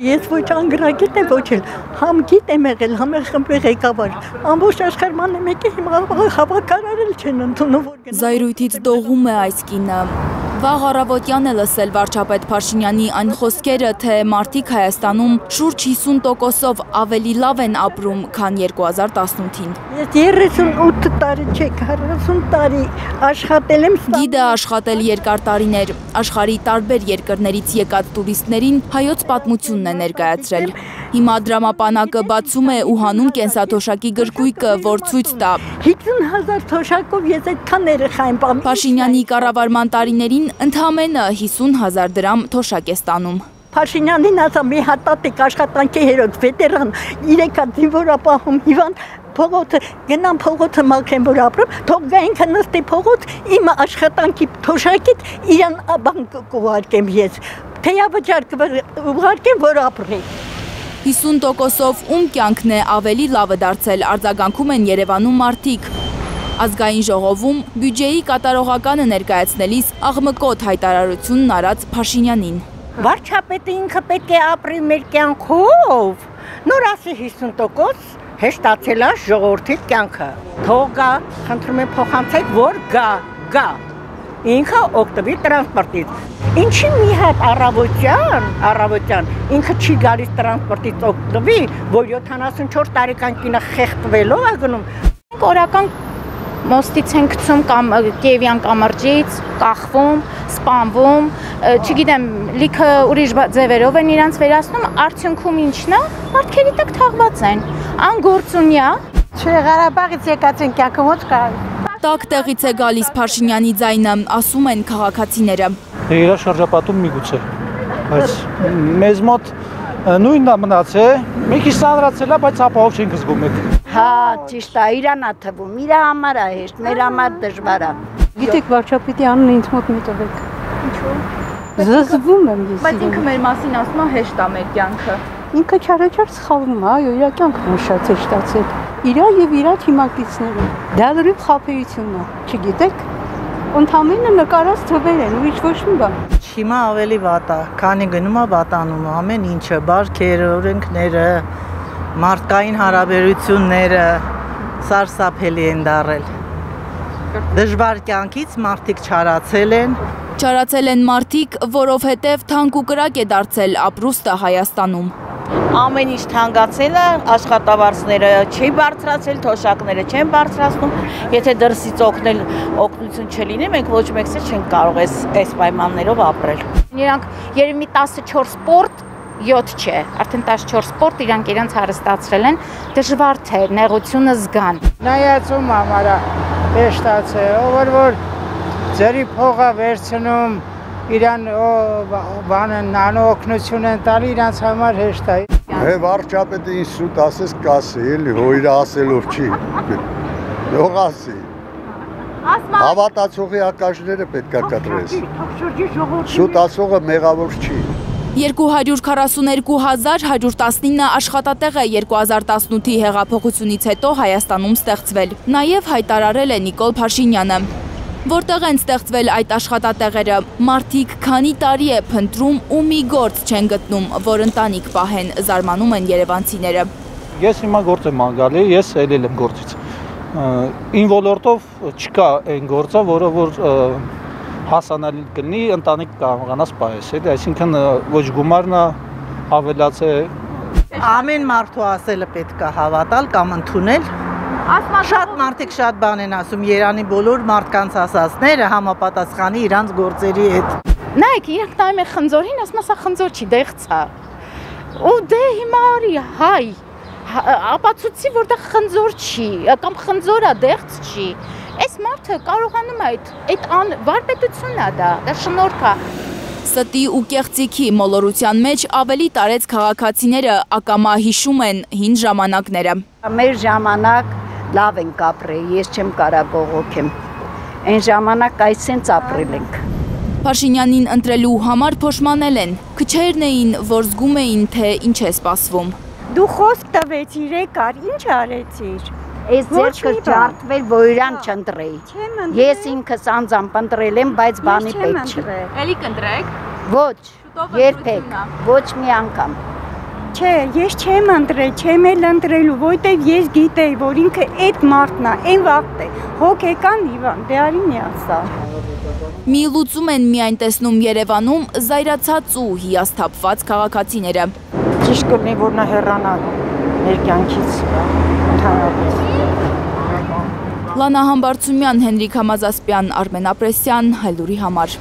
Ես ոչ անգրագիտ եմ, ոչ էլ համգիտ եմ եղել, համախմբի ղեկավար, ամբողջ աշխարհման եմ եկել, հիմա հավաքարարել չեն ընդունում, որ Զայրույթից դողում է այս կինը։ Վաղ առավոտյան է լսել վարչապետ Փաշինյանի այն խոսքերը, թե մարդիկ Հայաստանում շուրջ 50%-ով ավելի լավ են ապրում, քան 2018-ին։ Ես 38 տարի չէ, 40 տարի աշխատել եմ։ Գիդը աշխատել երկար տարիներ, աշխարհի տարբեր երկրներից եկած տուրիստներին հայոց պատմությունն է ներկայացրել։ Հիմա դրամապանակը բացում է ու հանում կենսաթոշակի գրքույկը, որ ցույց տա 50,000 թոշակով ես այդքան երեխա եմ պահում։ Փաշինյանի կառավարման տարիներին ընդամենը 50,000 դրամ թոշակ է ստանում։ Փաշինյանին ասա մի հատ տատիկ աշխատանքի հերոց վետերան 3 հատ զինվորապահում հիվանդ փողոցը գնամ փողոցը մաքրեմ որ ապրեմ, թող գա ինքը նստի փողոց իմ աշխատանքի թոշակից իրան բան կուղարկեմ ես, թեյավճար կուղարկեմ որ ապրի։ 50%-ով ում կյանքն է ավելի լավը դարձել, արձագանքում են Երևանում մարդիկ։ Ազգային ժողովում բյուջեի կատարողականը ներկայացնելիս աղմկոտ հայտարարությունն արած Փաշինյանին։ Վարչապետը ինքը պետք է ապրի մեր կյանքով, նոր ասի 50% հեշտացել է ժողովրդի կյանքը։ Թող գա, խնդրում եմ փոխանցեք, որ գա։ Ինքը օգտվի տրանսպորտից։ Ինչի մի հատ առավոտյան ինքը չի գալիս տրանսպորտից օգտվի, որ 74 տարեկան կինը խեղդվելով է գնում։ Օրական մոստից են գցում կամ Կիևյան կամրջից, կախվում, սպանվում, չգիտեմ, լիքը ուրիշ ձևերով են իրանց վերացնում, արդյունքում ինչն է, մարդկերի տակ թաղված են, անգործունյա։ Չէ, Ղարաբաղից եկած են կյանքը ոնց կա։ Տակ տեղից է գալիս Փաշինյանի ձայնը, ասում են քաղաքացիները։ Իր շրջապատում միգուցե, բայց մեզ մոտ նույնն է մնացել, մի քիչ սանրացել է, բայց ապահով չենք զգում եք։ Հա, ճիշտ է, իրանա թվում, իր համար է հեշտ, մեր համար դժվար է։ Գիտեք, վարչապետի անունը ինձ մոտ մի տվեք։ Ինչու՞։ Զզվում եմ ես։ Բայց ինքը մեր մասին ասում է հեշտ է մեր կյանքը։ Ինքը չարաչար սխալվում է, այո, իր կյանքն է շատ հեշտացել։ Իրա եւ իրա թիմակիցները։ Դա լրիվ խաբեություն է, չգիտեք։ Ընդամենը նկարած թվեր են, ուրիշ ոչ մի բան։ Հիմա ավելի վատ է, քանի գնում է վատանում ամեն ինչը, բարքերը, օրենքները, մարդկային հարաբերությունները սարսափելի են դառել։ Դժվար կյանքից մարդիկ չարացել են։ Չարացել են մարդիկ, որովհետև թանկ ու կրակ է դարձել ապրուստը Հայաստանում։ Ամեն ինչ թանկացել է, աշխատավարձները չի բարձրացել, թոշակները չեն բարձրացնում, եթե դրսից օգնություն չլինի, մենք ոչ մեկս չենք կարող այս պայմաններով ապրել։ Իրանք երևի 14 սպորտ 7 չէ, արդեն 14 սպորտ իրանք հարստացրել են, դժվար թե նեղությունը զգան։ Նայածում համարա հեշտացել, որ ձերի փողը վերցնում, իրան բանը նանո օգնություն են տալի, իրանց համար հեշտ է։ Է վարչապետը ինձ շուտ ասես կասի, էլի, որ իր ասելով չի, ող ասի։ Հավատացողի ակաշները պետք է կտրես, շուտ ասողը մեղավոր չի։ 242,119 աշխատատեղ է 2018-ի հեղափոխությունից հետո Հայաստանում ստեղծվել, նաև հայտարարել է Նիկոլ Փաշինյանը։ Որտեղ են ստեղծվել այդ աշխատատեղերը, մարդիկ քանի տարի է փնտրում ու մի գործ չեն գտնում, որ ընտանիք պահեն, զարմանում են երևանցիները։ Ես հիմա գործ եմ անգալի, ես ելել եմ գործից։ Ին ոլորտով չկա այն գործը, որը որ հասանելի կլինի, ընտանիք կարողանաս պահես, այսինքն ոչ գումարն է ավելացել։ Ամեն մարդու ասելը պետք է հավատալ կամ ընդունել։ Շատ մարդիկ շատ բան են ասում, Երանի բոլոր մարդկանց ասածները համապատասխանի իրանց գործերի հետ։ Նայեք, իրանք նայում են խնձորին, ասում ասա խնձոր չի, դեղց է։ Ու դե հիմա արի, հայ, ապացուցի, որտեղ խնձոր չի, կամ խնձորը դեղց չի։ Այս մարդը կարողանում է այդ վարպետությունն է դա շնորհք է։ Ստի ու կեղծիքի մոլորության մեջ ավելի տարեց քաղաքացիները ակամա հիշում են հին ժամանակները։ Մեր ժամանակ լավ ենք ապրել, ես չեմ կարա բողոքեմ։ Այն ժամանակ այսենց ապրել ենք։ Փաշինյանին ընտրելու համար փոշմանել են, քչերն էին, որ զգում էին, թե ինչ է սպասվում։ Դու խոսք տվեցիր, եկար, ինչ արեցիր։ Այս ձերքը ջարդվել, որ իրան չընտրեի։ Ես ինքս անձամբ ընտրել եմ, բայց բանի պետք չի։ Էլի կընտրեք։ Ոչ, երբեք, ոչ մի անգամ։ չէ, ես չեմ ընտրել, չեմ էլ ընտրելու, որտեվ ես գիտեի, որ ինքը այդ մարդն է, այն վաղտ է, հոգեկան հիվանդ, դե արի միացա։ Մի լուծում են միայն տեսնում Երևանում զայրացած ու հիասթափված քաղաքացիները։ Ճիշտ կլինի, որ նա հեռանա մեր կյանքից ընդհանրապես։ Լանա Համբարձումյան, Հենրիկ Համազասպյան, Արմեն Ապրեսյան, Հայլուրի համար։